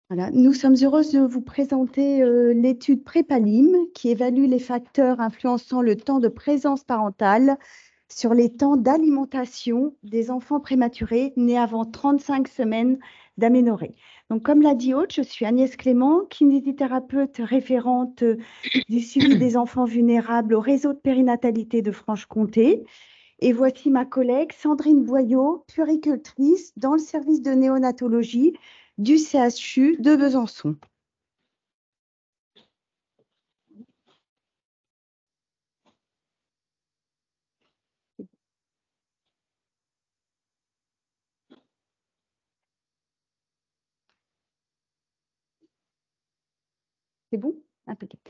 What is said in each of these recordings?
Voilà. Nous sommes heureuses de vous présenter l'étude Prépalim qui évalue les facteurs influençant le temps de présence parentale sur les temps d'alimentation des enfants prématurés nés avant 35 semaines d'aménorrhée. Donc, comme l'a dit Aude, je suis Agnès Clément, kinésithérapeute référente du suivi des enfants vulnérables au réseau de périnatalité de Franche-Comté. Et voici ma collègue Sandrine Boyot, puéricultrice dans le service de néonatologie du CHU de Besançon. C'est bon? Impeccable.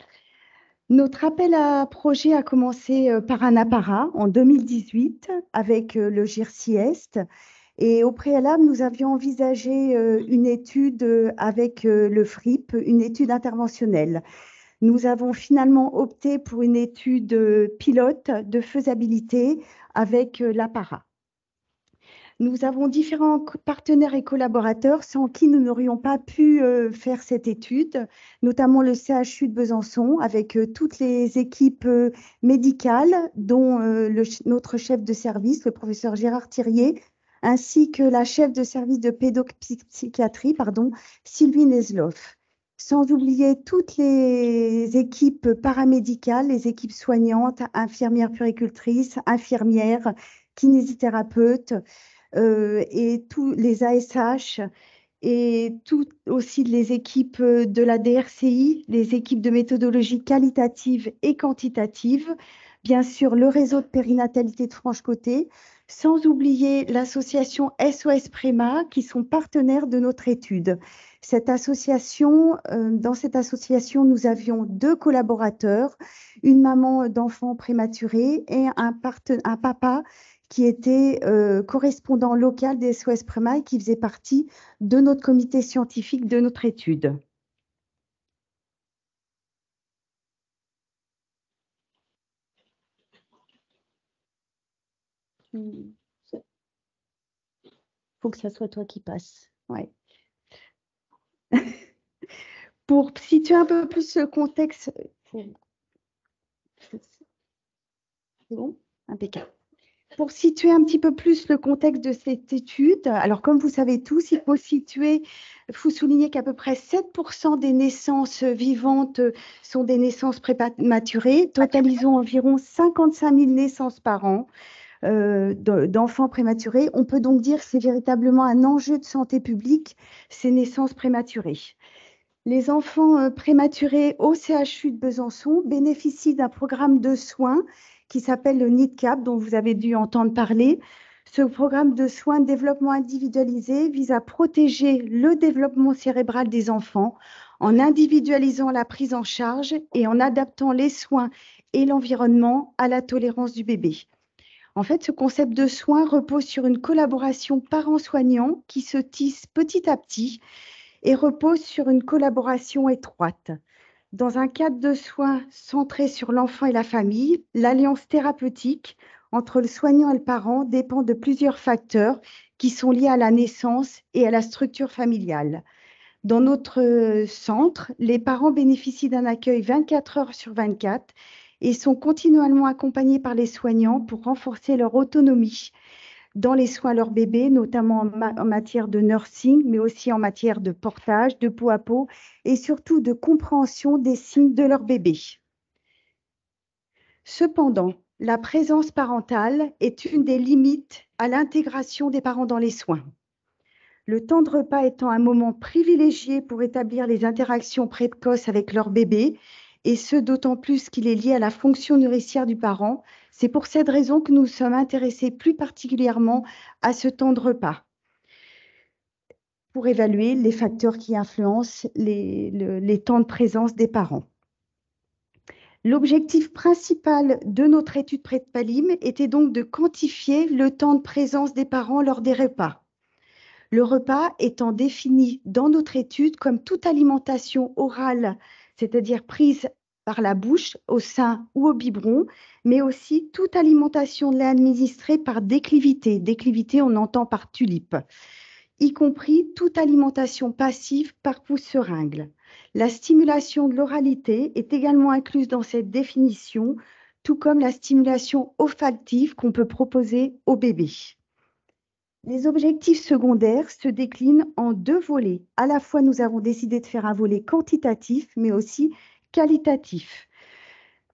Notre appel à projet a commencé par un apparat en 2018 avec le GIRCI Est. Et au préalable, nous avions envisagé une étude avec le FRIP, une étude interventionnelle. Nous avons finalement opté pour une étude pilote de faisabilité avec l'apparat. Nous avons différents partenaires et collaborateurs sans qui nous n'aurions pas pu faire cette étude, notamment le CHU de Besançon avec toutes les équipes médicales, dont notre chef de service, le professeur Gérard Thirier, ainsi que la chef de service de pédopsychiatrie, Sylvie Nesloff. Sans oublier toutes les équipes paramédicales, les équipes soignantes, infirmières puéricultrices, infirmières, kinésithérapeutes, et tous les ASH et toutes aussi les équipes de la DRCI, les équipes de méthodologie qualitative et quantitative, bien sûr le réseau de périnatalité de Franche-Comté, sans oublier l'association SOS Préma qui sont partenaires de notre étude. Dans cette association, nous avions 2 collaborateurs, une maman d'enfants prématurés et un papa qui était correspondant local des SOS Préma et qui faisait partie de notre comité scientifique de notre étude. Il faut que ça soit toi qui passe. Ouais. Pour situer un peu plus le contexte, c'est bon? Impeccable. Pour situer un petit peu plus le contexte de cette étude, alors comme vous savez tous, il faut souligner qu'à peu près 7% des naissances vivantes sont des naissances prématurées, totalisant environ 55 000 naissances par an d'enfants prématurés. On peut donc dire que c'est véritablement un enjeu de santé publique, ces naissances prématurées. Les enfants prématurés au CHU de Besançon bénéficient d'un programme de soins qui s'appelle le NIDCAP, dont vous avez dû entendre parler. Ce programme de soins de développement individualisé vise à protéger le développement cérébral des enfants en individualisant la prise en charge et en adaptant les soins et l'environnement à la tolérance du bébé. En fait, ce concept de soins repose sur une collaboration parents-soignants qui se tisse petit à petit et repose sur une collaboration étroite. Dans un cadre de soins centré sur l'enfant et la famille, l'alliance thérapeutique entre le soignant et le parent dépend de plusieurs facteurs qui sont liés à la naissance et à la structure familiale. Dans notre centre, les parents bénéficient d'un accueil 24 heures sur 24 et sont continuellement accompagnés par les soignants pour renforcer leur autonomie dans les soins à leur bébé, notamment en matière de nursing, mais aussi en matière de portage, de peau à peau et surtout de compréhension des signes de leur bébé. Cependant, la présence parentale est une des limites à l'intégration des parents dans les soins. Le temps de repas étant un moment privilégié pour établir les interactions précoces avec leur bébé, et ce d'autant plus qu'il est lié à la fonction nourricière du parent. C'est pour cette raison que nous sommes intéressés plus particulièrement à ce temps de repas pour évaluer les facteurs qui influencent les temps de présence des parents. L'objectif principal de notre étude Prépalim était donc de quantifier le temps de présence des parents lors des repas. Le repas étant défini dans notre étude comme toute alimentation orale, c'est-à-dire prise par la bouche, au sein ou au biberon, mais aussi toute alimentation de lait administrée par déclivité. Déclivité, on entend par tulipe, y compris toute alimentation passive par pousse-seringue. La stimulation de l'oralité est également incluse dans cette définition, tout comme la stimulation olfactive qu'on peut proposer au bébé. Les objectifs secondaires se déclinent en deux volets. À la fois, nous avons décidé de faire un volet quantitatif, mais aussi qualitatif.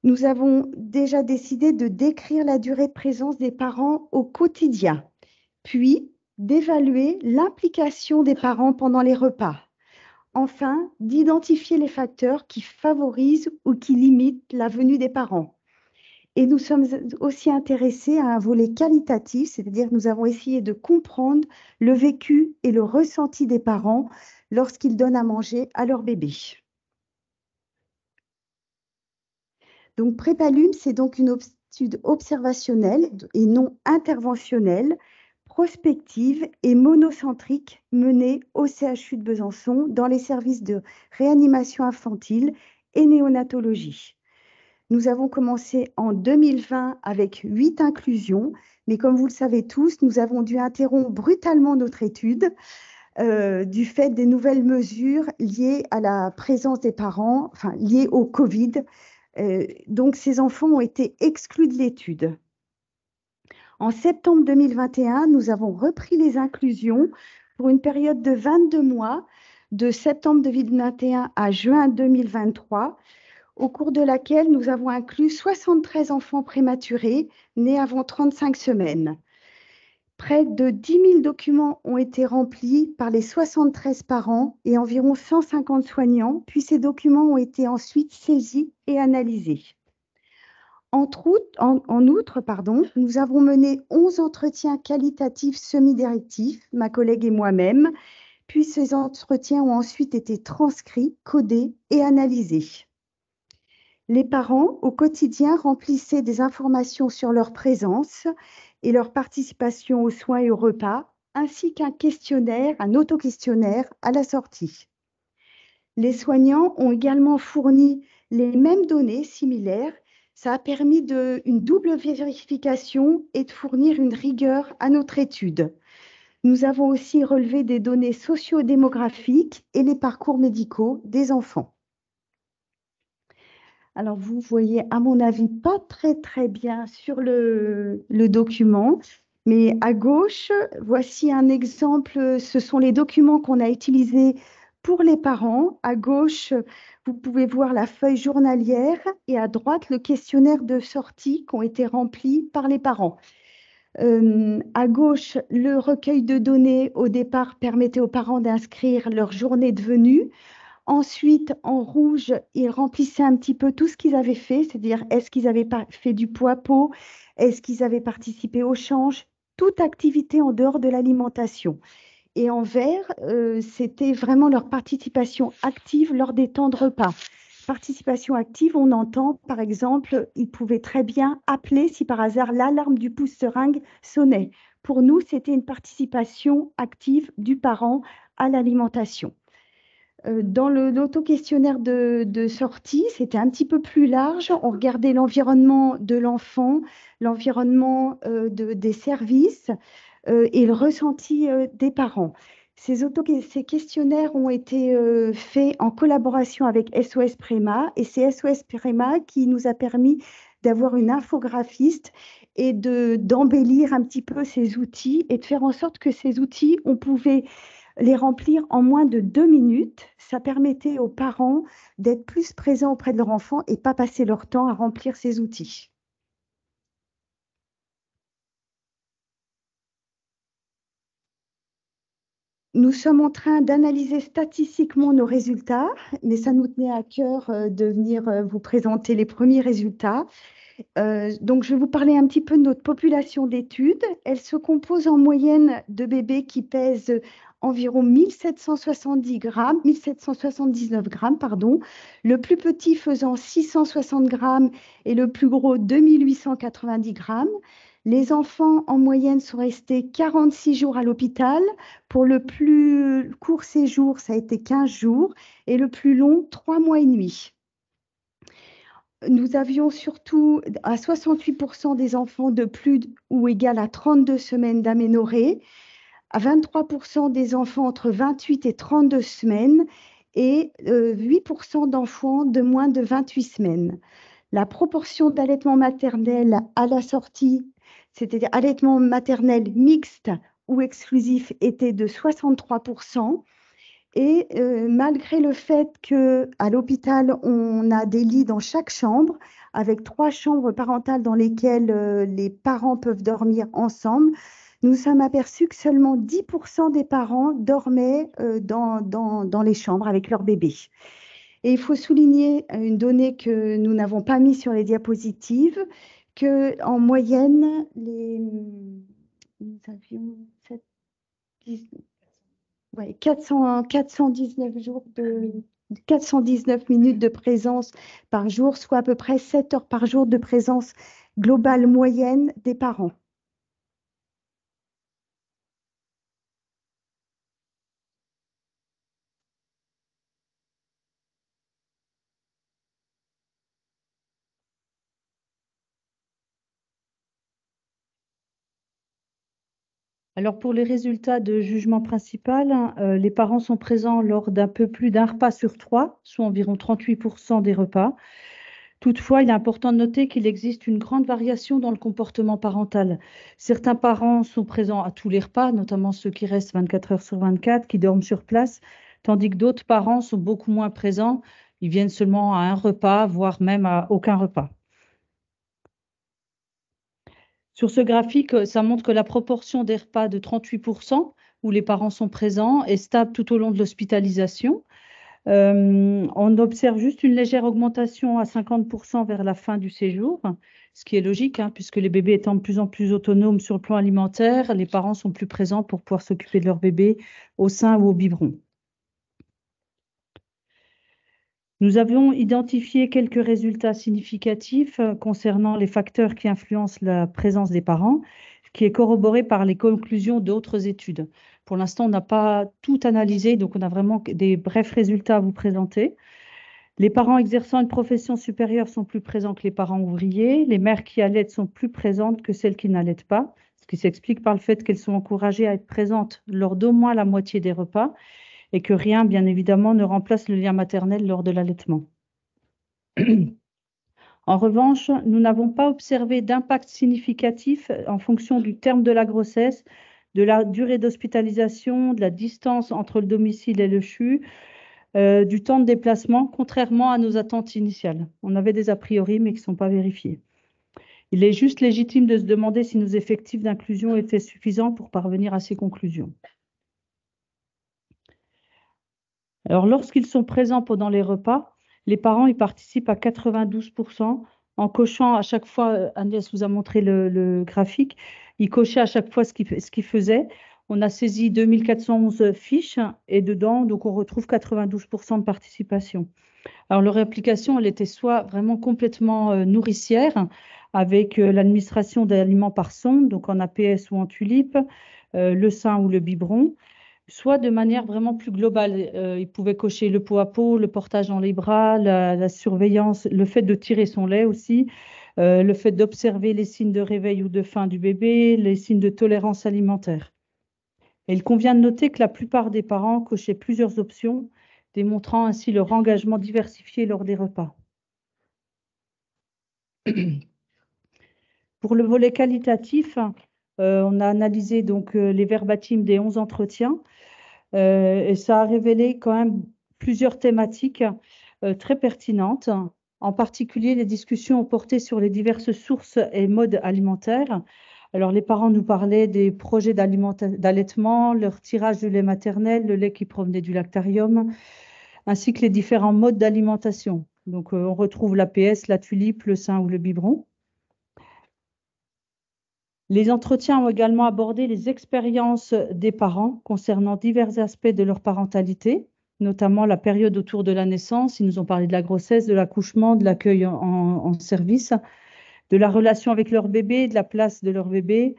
Nous avons déjà décidé de décrire la durée de présence des parents au quotidien, puis d'évaluer l'implication des parents pendant les repas. Enfin, d'identifier les facteurs qui favorisent ou qui limitent la venue des parents. Et nous sommes aussi intéressés à un volet qualitatif, c'est-à-dire que nous avons essayé de comprendre le vécu et le ressenti des parents lorsqu'ils donnent à manger à leur bébé. Donc, Prépalum, c'est donc une étude observationnelle et non interventionnelle, prospective et monocentrique menée au CHU de Besançon dans les services de réanimation infantile et néonatologie. Nous avons commencé en 2020 avec 8 inclusions, mais comme vous le savez tous, nous avons dû interrompre brutalement notre étude du fait des nouvelles mesures liées à la présence des parents, enfin liées au Covid. Donc, ces enfants ont été exclus de l'étude. En septembre 2021, nous avons repris les inclusions pour une période de 22 mois, de septembre 2021 à juin 2023, au cours de laquelle nous avons inclus 73 enfants prématurés nés avant 35 semaines. Près de 10 000 documents ont été remplis par les 73 parents et environ 150 soignants, puis ces documents ont été ensuite saisis et analysés. En outre, nous avons mené 11 entretiens qualitatifs semi-directifs, ma collègue et moi-même, puis ces entretiens ont ensuite été transcrits, codés et analysés. Les parents, au quotidien, remplissaient des informations sur leur présence et leur participation aux soins et aux repas, ainsi qu'un questionnaire, un autoquestionnaire à la sortie. Les soignants ont également fourni les mêmes données similaires. Ça a permis une double vérification et de fournir une rigueur à notre étude. Nous avons aussi relevé des données socio-démographiques et les parcours médicaux des enfants. Alors, vous voyez, à mon avis, pas très bien sur le document, mais à gauche, voici un exemple. Ce sont les documents qu'on a utilisés pour les parents. À gauche, vous pouvez voir la feuille journalière et à droite, le questionnaire de sortie qui ont été remplis par les parents. À gauche, le recueil de données au départ permettait aux parents d'inscrire leur journée de venue. Ensuite, en rouge, ils remplissaient un petit peu tout ce qu'ils avaient fait, c'est-à-dire est-ce qu'ils avaient fait du poids-pot, est-ce qu'ils avaient participé au change, toute activité en dehors de l'alimentation. Et en vert, c'était vraiment leur participation active lors des temps de repas. Participation active, on entend, par exemple, ils pouvaient très bien appeler si par hasard l'alarme du pouce-seringue sonnait. Pour nous, c'était une participation active du parent à l'alimentation. Dans l'auto-questionnaire de sortie, c'était un petit peu plus large. On regardait l'environnement de l'enfant, l'environnement des services et le ressenti des parents. Ces questionnaires ont été faits en collaboration avec SOS Préma et c'est SOS Préma qui nous a permis d'avoir une infographiste et d'embellir un petit peu ces outils et de faire en sorte que ces outils, on pouvait les remplir en moins de 2 minutes. Ça permettait aux parents d'être plus présents auprès de leur enfant et pas passer leur temps à remplir ces outils. Nous sommes en train d'analyser statistiquement nos résultats, mais ça nous tenait à cœur de venir vous présenter les premiers résultats. Donc, je vais vous parler un petit peu de notre population d'études. Elle se compose en moyenne de bébés qui pèsent environ 1770 grammes, 1779 grammes, pardon, le plus petit faisant 660 grammes et le plus gros 2890 grammes. Les enfants, en moyenne, sont restés 46 jours à l'hôpital. Pour le plus court séjour, ça a été 15 jours et le plus long, 3 mois et demi. Nous avions surtout à 68% des enfants de plus ou égal à 32 semaines d'aménorrhée, à 23% des enfants entre 28 et 32 semaines et 8% d'enfants de moins de 28 semaines. La proportion d'allaitement maternel à la sortie, c'est-à-dire allaitement maternel mixte ou exclusif, était de 63%. Et malgré le fait qu'à l'hôpital, on a des lits dans chaque chambre, avec 3 chambres parentales dans lesquelles les parents peuvent dormir ensemble, nous sommes aperçus que seulement 10% des parents dormaient dans les chambres avec leur bébé. Et il faut souligner une donnée que nous n'avons pas mise sur les diapositives, qu'en moyenne, nous avions 419 minutes de présence par jour, soit à peu près 7 heures par jour de présence globale moyenne des parents. Alors pour les résultats de jugement principal, les parents sont présents lors d'un peu plus d'un repas sur 3, soit environ 38% des repas. Toutefois, il est important de noter qu'il existe une grande variation dans le comportement parental. Certains parents sont présents à tous les repas, notamment ceux qui restent 24 heures sur 24, qui dorment sur place, tandis que d'autres parents sont beaucoup moins présents. Ils viennent seulement à un repas, voire même à aucun repas. Sur ce graphique, ça montre que la proportion des repas de 38% où les parents sont présents est stable tout au long de l'hospitalisation. On observe juste une légère augmentation à 50% vers la fin du séjour, ce qui est logique, hein, puisque les bébés étant de plus en plus autonomes sur le plan alimentaire, les parents sont plus présents pour pouvoir s'occuper de leur bébé au sein ou au biberon. Nous avions identifié quelques résultats significatifs concernant les facteurs qui influencent la présence des parents, qui est corroboré par les conclusions d'autres études. Pour l'instant, on n'a pas tout analysé, donc on a vraiment des brefs résultats à vous présenter. Les parents exerçant une profession supérieure sont plus présents que les parents ouvriers. Les mères qui allaitent sont plus présentes que celles qui n'allaitent pas, ce qui s'explique par le fait qu'elles sont encouragées à être présentes lors d'au moins la moitié des repas et que rien, bien évidemment, ne remplace le lien maternel lors de l'allaitement. En revanche, nous n'avons pas observé d'impact significatif en fonction du terme de la grossesse, de la durée d'hospitalisation, de la distance entre le domicile et le CHU, du temps de déplacement, contrairement à nos attentes initiales. On avait des a priori, mais qui ne sont pas vérifiés. Il est juste légitime de se demander si nos effectifs d'inclusion étaient suffisants pour parvenir à ces conclusions. Alors, lorsqu'ils sont présents pendant les repas, les parents y participent à 92% en cochant à chaque fois, Agnès vous a montré le graphique, ils cochaient à chaque fois ce qu'ils faisaient. On a saisi 2411 fiches et dedans, donc on retrouve 92% de participation. Alors leur application, elle était soit vraiment complètement nourricière, avec l'administration d'aliments par sonde, donc en APS ou en tulipe, le sein ou le biberon, soit de manière vraiment plus globale. Ils pouvaient cocher le pot à pot, le portage dans les bras, la surveillance, le fait de tirer son lait aussi, le fait d'observer les signes de réveil ou de faim du bébé, les signes de tolérance alimentaire. Et il convient de noter que la plupart des parents cochaient plusieurs options, démontrant ainsi leur engagement diversifié lors des repas. Pour le volet qualitatif, on a analysé donc les verbatims des 11 entretiens et ça a révélé quand même plusieurs thématiques très pertinentes. En particulier, les discussions ont porté sur les diverses sources et modes alimentaires. Alors, les parents nous parlaient des projets d'allaitement, leur tirage de lait maternel, le lait qui provenait du lactarium, ainsi que les différents modes d'alimentation. Donc, on retrouve l'APS, la tulipe, le sein ou le biberon. Les entretiens ont également abordé les expériences des parents concernant divers aspects de leur parentalité, notamment la période autour de la naissance. Ils nous ont parlé de la grossesse, de l'accouchement, de l'accueil en service, de la relation avec leur bébé, de la place de leur bébé,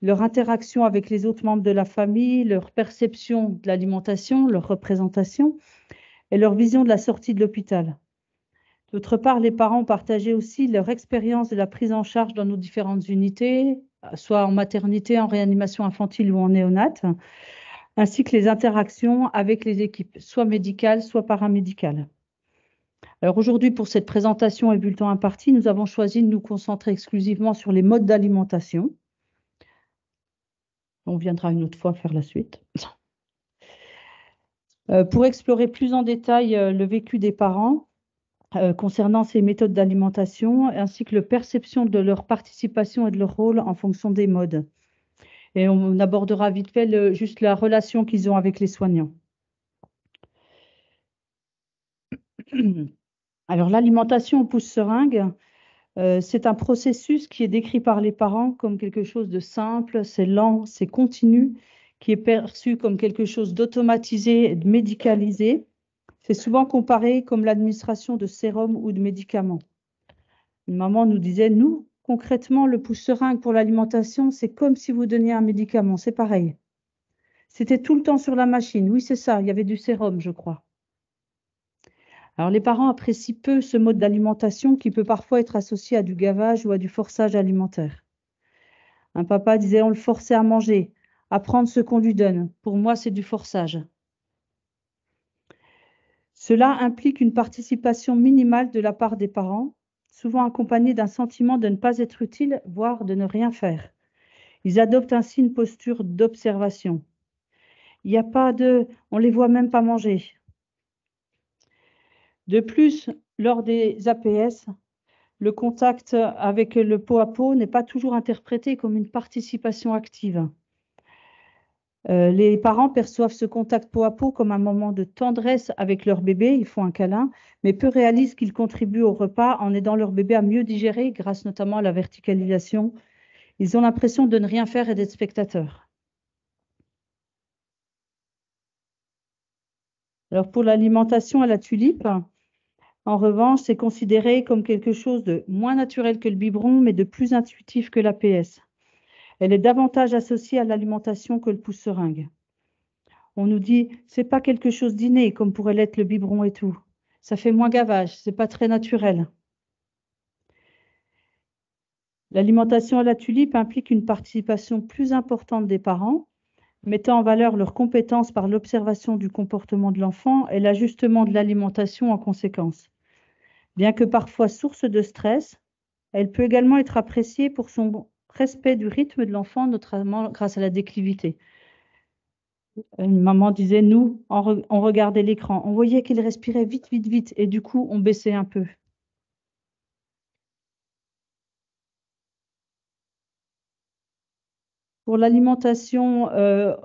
leur interaction avec les autres membres de la famille, leur perception de l'alimentation, leur représentation et leur vision de la sortie de l'hôpital. D'autre part, les parents partageaient aussi leur expérience de la prise en charge dans nos différentes unités, soit en maternité, en réanimation infantile ou en néonate, ainsi que les interactions avec les équipes, soit médicales, soit paramédicales. Alors aujourd'hui, pour cette présentation et bulletin imparti, nous avons choisi de nous concentrer exclusivement sur les modes d'alimentation. On viendra une autre fois faire la suite. Pour explorer plus en détail le vécu des parents concernant ces méthodes d'alimentation, ainsi que la perception de leur participation et de leur rôle en fonction des modes. Et on abordera vite fait juste la relation qu'ils ont avec les soignants. Alors, l'alimentation au pouce-seringue, c'est un processus qui est décrit par les parents comme quelque chose de simple, c'est lent, c'est continu, qui est perçu comme quelque chose d'automatisé et de médicalisé. C'est souvent comparé comme l'administration de sérum ou de médicaments. Une maman nous disait, nous, concrètement, le pouce-seringue pour l'alimentation, c'est comme si vous donniez un médicament, c'est pareil. C'était tout le temps sur la machine. Oui, c'est ça, il y avait du sérum, je crois. Alors, les parents apprécient peu ce mode d'alimentation qui peut parfois être associé à du gavage ou à du forçage alimentaire. Un papa disait, on le forçait à manger, à prendre ce qu'on lui donne. Pour moi, c'est du forçage. Cela implique une participation minimale de la part des parents, souvent accompagnée d'un sentiment de ne pas être utile, voire de ne rien faire. Ils adoptent ainsi une posture d'observation. Il n'y a pas de... On ne les voit même pas manger. De plus, lors des APS, le contact avec le pot à pot n'est pas toujours interprété comme une participation active. Les parents perçoivent ce contact pot à pot comme un moment de tendresse avec leur bébé, ils font un câlin, mais peu réalisent qu'ils contribuent au repas en aidant leur bébé à mieux digérer grâce notamment à la verticalisation. Ils ont l'impression de ne rien faire et d'être spectateurs. Alors pour l'alimentation à la tulipe, en revanche, c'est considéré comme quelque chose de moins naturel que le biberon, mais de plus intuitif que l'APS. Elle est davantage associée à l'alimentation que le pouce-seringue. On nous dit, c'est pas quelque chose d'inné, comme pourrait l'être le biberon et tout. Ça fait moins gavage, c'est pas très naturel. L'alimentation à la tulipe implique une participation plus importante des parents, mettant en valeur leurs compétences par l'observation du comportement de l'enfant et l'ajustement de l'alimentation en conséquence. Bien que parfois source de stress, elle peut également être appréciée pour son respect du rythme de l'enfant, notamment grâce à la déclivité. Une maman disait, nous, on regardait l'écran, on voyait qu'il respirait vite, vite, vite, et du coup, on baissait un peu. Pour l'alimentation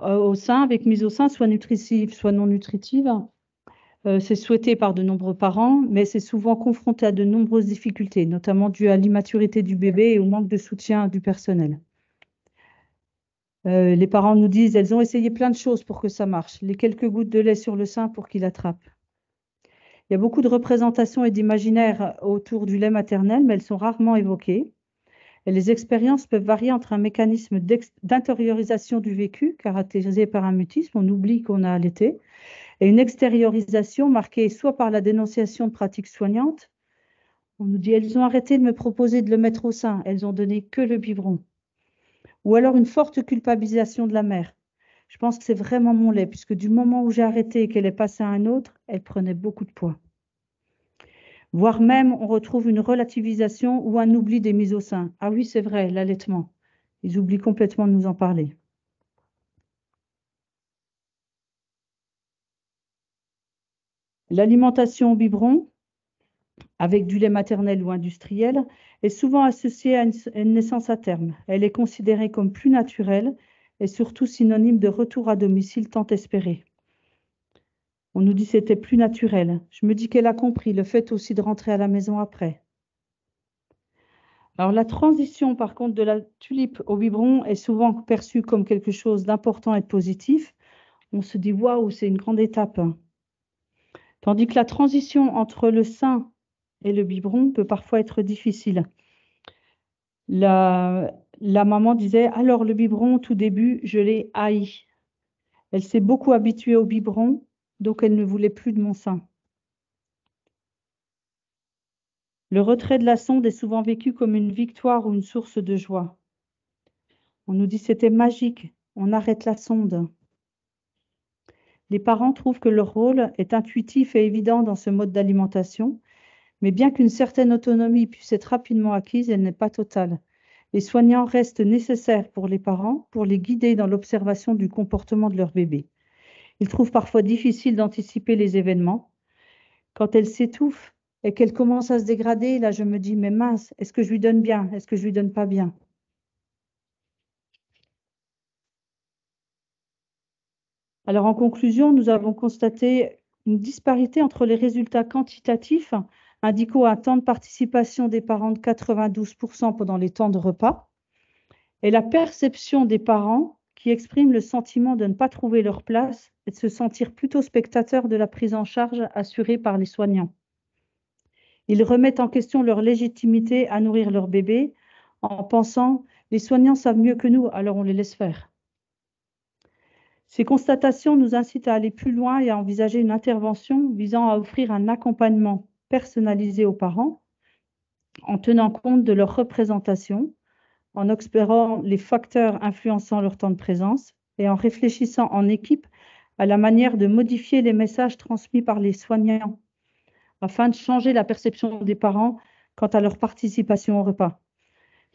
au sein, avec mise au sein, soit nutritive, soit non nutritive, c'est souhaité par de nombreux parents, mais c'est souvent confronté à de nombreuses difficultés, notamment dues à l'immaturité du bébé et au manque de soutien du personnel. Les parents nous disent, elles ont essayé plein de choses pour que ça marche, les quelques gouttes de lait sur le sein pour qu'il attrape. Il y a beaucoup de représentations et d'imaginaires autour du lait maternel, mais elles sont rarement évoquées. Et les expériences peuvent varier entre un mécanisme d'intériorisation du vécu, caractérisé par un mutisme, on oublie qu'on a allaité, et une extériorisation marquée soit par la dénonciation de pratiques soignantes. On nous dit, elles ont arrêté de me proposer de le mettre au sein, elles ont donné que le biberon. Ou alors une forte culpabilisation de la mère. Je pense que c'est vraiment mon lait, puisque du moment où j'ai arrêté et qu'elle est passée à un autre, elle prenait beaucoup de poids. Voire même, on retrouve une relativisation ou un oubli des mises au sein. Ah oui, c'est vrai, l'allaitement. Ils oublient complètement de nous en parler. L'alimentation au biberon, avec du lait maternel ou industriel, est souvent associée à une naissance à terme. Elle est considérée comme plus naturelle et surtout synonyme de retour à domicile tant espéré. On nous dit que c'était plus naturel. Je me dis qu'elle a compris le fait aussi de rentrer à la maison après. Alors la transition par contre de la tulipe au biberon est souvent perçue comme quelque chose d'important et de positif. On se dit waouh, c'est une grande étape. Tandis que la transition entre le sein et le biberon peut parfois être difficile. La maman disait, alors le biberon, tout début, je l'ai haï. Elle s'est beaucoup habituée au biberon, donc elle ne voulait plus de mon sein. Le retrait de la sonde est souvent vécu comme une victoire ou une source de joie. On nous dit c'était magique, on arrête la sonde. Les parents trouvent que leur rôle est intuitif et évident dans ce mode d'alimentation, mais bien qu'une certaine autonomie puisse être rapidement acquise, elle n'est pas totale. Les soignants restent nécessaires pour les parents pour les guider dans l'observation du comportement de leur bébé. Ils trouvent parfois difficile d'anticiper les événements. Quand elle s'étouffe et qu'elle commence à se dégrader, là je me dis, mais mince, est-ce que je lui donne bien? Est-ce que je lui donne pas bien? Alors en conclusion, nous avons constaté une disparité entre les résultats quantitatifs indiquant un temps de participation des parents de 92% pendant les temps de repas et la perception des parents qui expriment le sentiment de ne pas trouver leur place et de se sentir plutôt spectateurs de la prise en charge assurée par les soignants. Ils remettent en question leur légitimité à nourrir leur bébé en pensant « les soignants savent mieux que nous, alors on les laisse faire ». Ces constatations nous incitent à aller plus loin et à envisager une intervention visant à offrir un accompagnement personnalisé aux parents en tenant compte de leur représentation, en explorant les facteurs influençant leur temps de présence et en réfléchissant en équipe à la manière de modifier les messages transmis par les soignants afin de changer la perception des parents quant à leur participation au repas.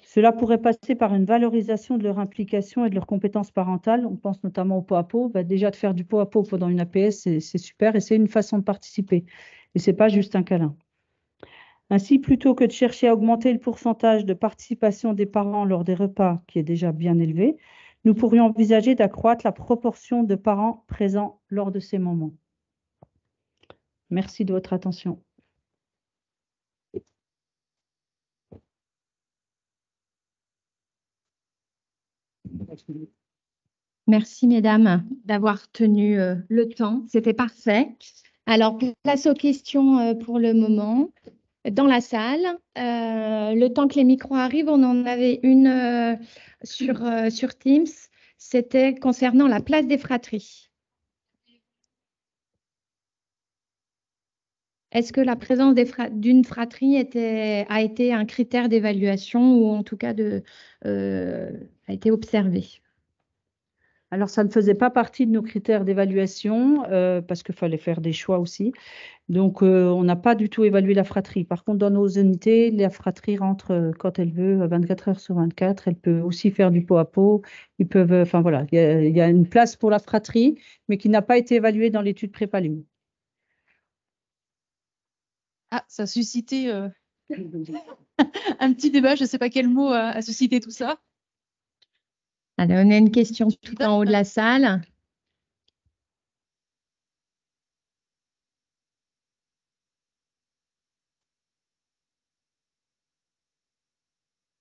Cela pourrait passer par une valorisation de leur implication et de leurs compétences parentales. On pense notamment au pot à pot. Déjà, de faire du pot à pot pendant une APS, c'est super et c'est une façon de participer. Et ce n'est pas juste un câlin. Ainsi, plutôt que de chercher à augmenter le pourcentage de participation des parents lors des repas, qui est déjà bien élevé, nous pourrions envisager d'accroître la proportion de parents présents lors de ces moments. Merci de votre attention. Merci, mesdames, d'avoir tenu le temps. C'était parfait. Alors, place aux questions pour le moment. Dans la salle, le temps que les micros arrivent, on en avait une sur Teams. C'était concernant la place des fratries. Est-ce que la présence d'une fratrie a été un critère d'évaluation ou en tout cas a été observé? Alors, ça ne faisait pas partie de nos critères d'évaluation parce qu'il fallait faire des choix aussi. Donc, on n'a pas du tout évalué la fratrie. Par contre, dans nos unités, la fratrie rentre quand elle veut, 24 heures sur 24. Elle peut aussi faire du pot à pot. Ils peuvent, enfin voilà, il y a une place pour la fratrie, mais qui n'a pas été évaluée dans l'étude Prépalum. Ah, ça a suscité un petit débat. Je ne sais pas quel mot a suscité tout ça. Alors, on a une question tout en haut de la salle.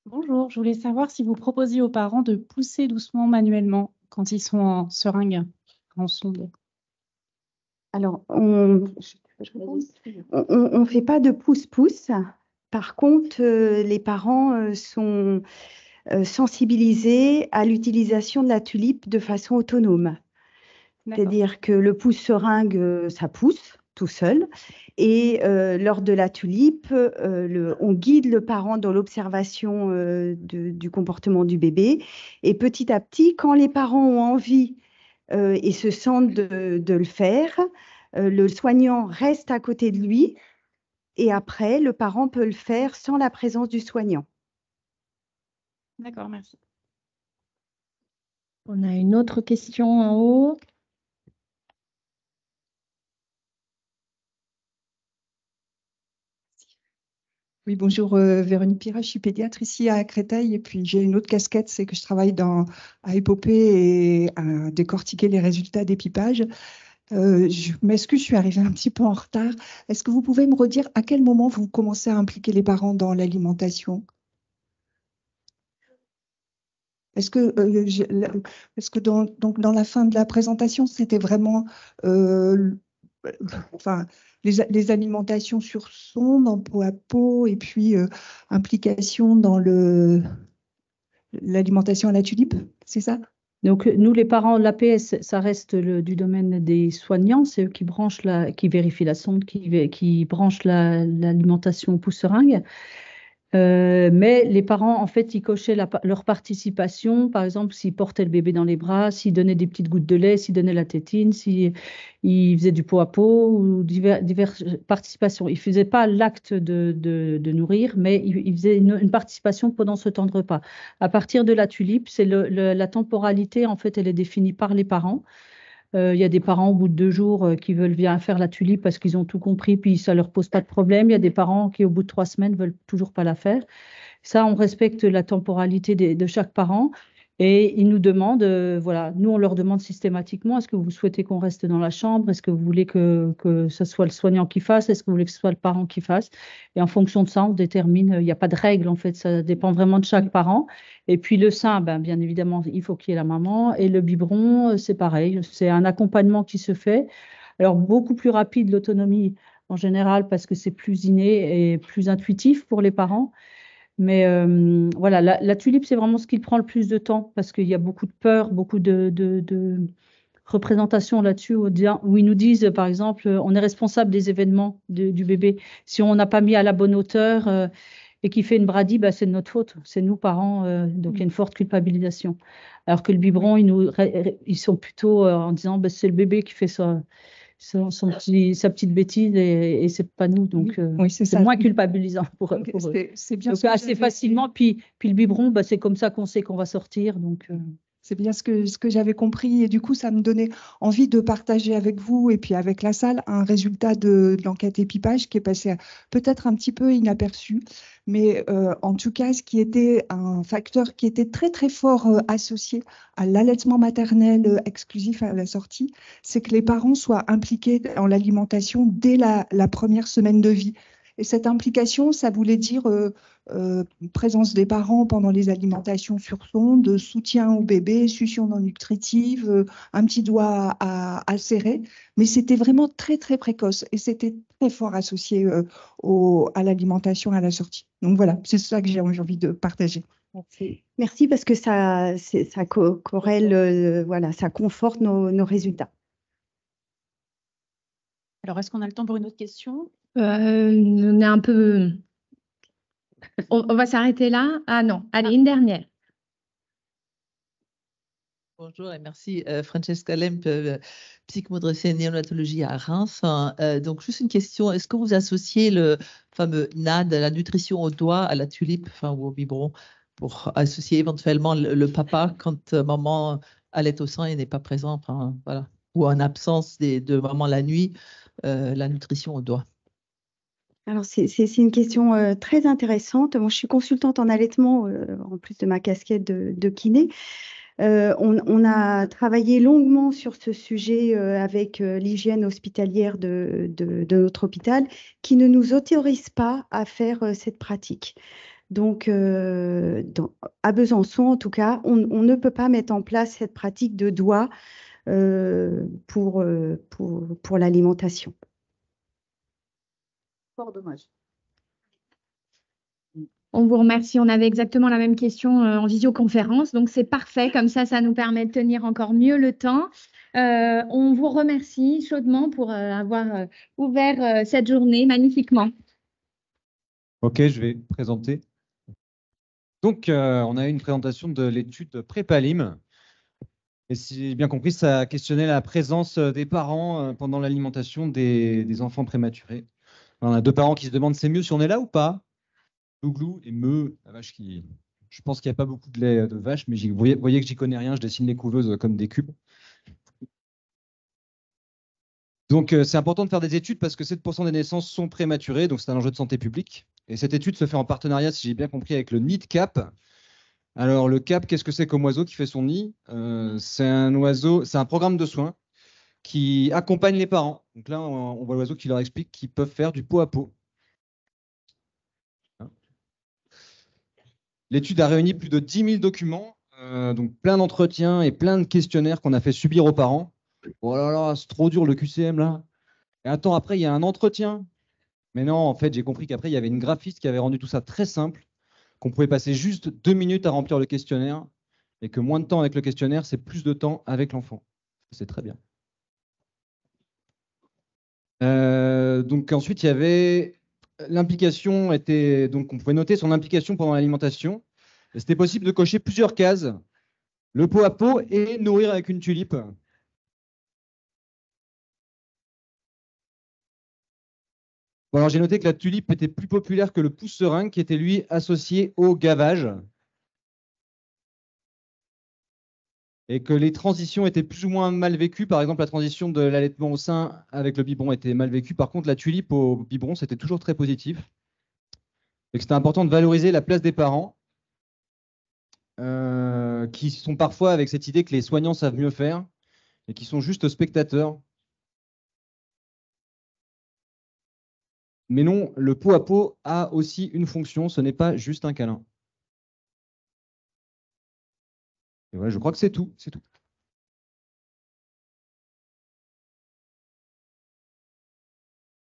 Bonjour, je voulais savoir si vous proposiez aux parents de pousser doucement manuellement quand ils sont en seringue, en sonde. Alors, on ne fait pas de pouce-pouce. Par contre, les parents sont sensibilisés à l'utilisation de la tulipe de façon autonome. C'est-à-dire que le pouce-seringue, ça pousse tout seul. Et lors de la tulipe, on guide le parent dans l'observation du comportement du bébé. Et petit à petit, quand les parents ont envie et se sentent de le faire, le soignant reste à côté de lui. Et après, le parent peut le faire sans la présence du soignant. D'accord, merci. On a une autre question en haut. Oui, bonjour, Véronique Pira, je suis pédiatre ici à Créteil et puis j'ai une autre casquette, c'est que je travaille à époper et à décortiquer les résultats d'épipage. Je m'excuse, je suis arrivée un petit peu en retard. Est-ce que vous pouvez me redire à quel moment vous commencez à impliquer les parents dans l'alimentation? Est-ce que donc dans la fin de la présentation, c'était vraiment enfin, les alimentations sur sonde, en pot à pot, et puis implication dans l'alimentation à la tulipe, c'est ça? Donc, nous, les parents, l'APS, ça reste du domaine des soignants. C'est eux qui vérifient la sonde, qui branchent l'alimentation pousse-seringue. Mais les parents, en fait, ils cochaient leur participation. Par exemple, s'ils portaient le bébé dans les bras, s'ils donnaient des petites gouttes de lait, s'ils donnaient la tétine, s'ils faisaient du pot à pot ou diverses participations. Ils ne faisaient pas l'acte de nourrir, mais ils faisaient une participation pendant ce temps de repas. À partir de la tulipe, c'est la temporalité, en fait, elle est définie par les parents. Il y a des parents au bout de 2 jours qui veulent bien faire la tulipe parce qu'ils ont tout compris, puis ça leur pose pas de problème. Il y a des parents qui, au bout de 3 semaines, veulent toujours pas la faire. Ça, on respecte la temporalité de chaque parent. Et ils nous demandent, voilà, nous, on leur demande systématiquement, est-ce que vous souhaitez qu'on reste dans la chambre? Est-ce que vous voulez que ce soit le soignant qui fasse? Est-ce que vous voulez que ce soit le parent qui fasse? Et en fonction de ça, on détermine, il n'y a pas de règle, en fait, ça dépend vraiment de chaque parent. Et puis le sein, ben, bien évidemment, il faut qu'il y ait la maman. Et le biberon, c'est pareil, c'est un accompagnement qui se fait. Alors, beaucoup plus rapide, l'autonomie, en général, parce que c'est plus inné et plus intuitif pour les parents. Mais voilà, la tulipe, c'est vraiment ce qui prend le plus de temps parce qu'il y a beaucoup de peur, beaucoup de représentations là-dessus où ils nous disent, par exemple, on est responsable des événements du bébé. Si on n'a pas mis à la bonne hauteur et qu'il fait une bradie, bah, c'est de notre faute. C'est nous, parents. Donc, il y a une forte culpabilisation. Alors que le biberon, ils sont plutôt en disant, bah, c'est le bébé qui fait ça. Sa petite bêtise et c'est pas nous. Donc, Oui, c'est c'est ça. moins culpabilisant pour eux. C'est bien Donc, ce que assez j'avais- facilement. Puis le biberon, bah, c'est comme ça qu'on sait qu'on va sortir. Donc, C'est bien ce que j'avais compris et du coup, ça me donnait envie de partager avec vous et puis avec la salle un résultat de l'enquête épipage qui est passé peut-être un petit peu inaperçu, mais en tout cas, ce qui était un facteur qui était très très fort associé à l'allaitement maternel exclusif à la sortie, c'est que les parents soient impliqués dans l'alimentation dès la première semaine de vie. Et cette implication, ça voulait dire présence des parents pendant les alimentations sur sonde, soutien au bébé, succion non nutritive, un petit doigt à serrer. Mais c'était vraiment très, très précoce et c'était très fort associé à l'alimentation à la sortie. Donc voilà, c'est ça que j'ai envie de partager. Merci parce que ça corrèle, voilà, ça conforte nos résultats. Alors, est-ce qu'on a le temps pour une autre question? On est un peu. On va s'arrêter là. Ah non, allez, une dernière. Bonjour et merci. Francesca Lemp, psychomotricienne néonatologie à Reims. Donc, juste une question. Est-ce que vous associez le fameux NAD, la nutrition au doigt, à la tulipe, enfin, ou au biberon, pour associer éventuellement le papa quand maman allait au sein et n'est pas présent, enfin, voilà, ou en absence de maman la nuit, la nutrition au doigt? Alors, c'est une question très intéressante. Moi, je suis consultante en allaitement, en plus de ma casquette de kiné. On a travaillé longuement sur ce sujet avec l'hygiène hospitalière de notre hôpital qui ne nous autorise pas à faire cette pratique. Donc, à Besançon, en tout cas, on ne peut pas mettre en place cette pratique de doigt pour l'alimentation. fort dommage. On vous remercie. On avait exactement la même question en visioconférence. Donc, c'est parfait. Comme ça nous permet de tenir encore mieux le temps. On vous remercie chaudement pour avoir ouvert cette journée magnifiquement. Ok, je vais présenter. Donc, on a eu une présentation de l'étude Prépalim. Et si j'ai bien compris, ça questionnait la présence des parents pendant l'alimentation des enfants prématurés. On a 2 parents qui se demandent, c'est mieux si on est là ou pas? Glouglou et Meu, la vache qui... Je pense qu'il n'y a pas beaucoup de lait de vache, mais vous voyez que j'y connais rien, je dessine les couveuses comme des cubes. Donc, c'est important de faire des études parce que 7% des naissances sont prématurées, donc c'est un enjeu de santé publique. Et cette étude se fait en partenariat, si j'ai bien compris, avec le NIDCAP. Alors, le CAP, qu'est-ce que c'est comme oiseau qui fait son nid? C'est un programme de soins qui accompagne les parents. Donc là, on voit l'oiseau qui leur explique qu'ils peuvent faire du pot à pot. L'étude a réuni plus de 10 000 documents, donc plein d'entretiens et plein de questionnaires qu'on a fait subir aux parents. Oh là là, c'est trop dur le QCM là. Et attends, après, il y a un entretien. Mais non, en fait, j'ai compris qu'après, il y avait une graphiste qui avait rendu tout ça très simple, qu'on pouvait passer juste 2 minutes à remplir le questionnaire et que moins de temps avec le questionnaire, c'est plus de temps avec l'enfant. C'est très bien. Donc ensuite, il y avait l'implication était, donc on pouvait noter son implication pendant l'alimentation. C'était possible de cocher plusieurs cases, le pot à pot et nourrir avec une tulipe. Bon, alors j'ai noté que la tulipe était plus populaire que le pousse-seringue, qui était lui associé au gavage. Et que les transitions étaient plus ou moins mal vécues. Par exemple, la transition de l'allaitement au sein avec le biberon était mal vécue. Par contre, la tulipe au biberon, c'était toujours très positif. Et que c'était important de valoriser la place des parents, qui sont parfois avec cette idée que les soignants savent mieux faire et qui sont juste spectateurs. Mais non, le pot à pot a aussi une fonction, ce n'est pas juste un câlin. Et voilà, je crois que c'est tout.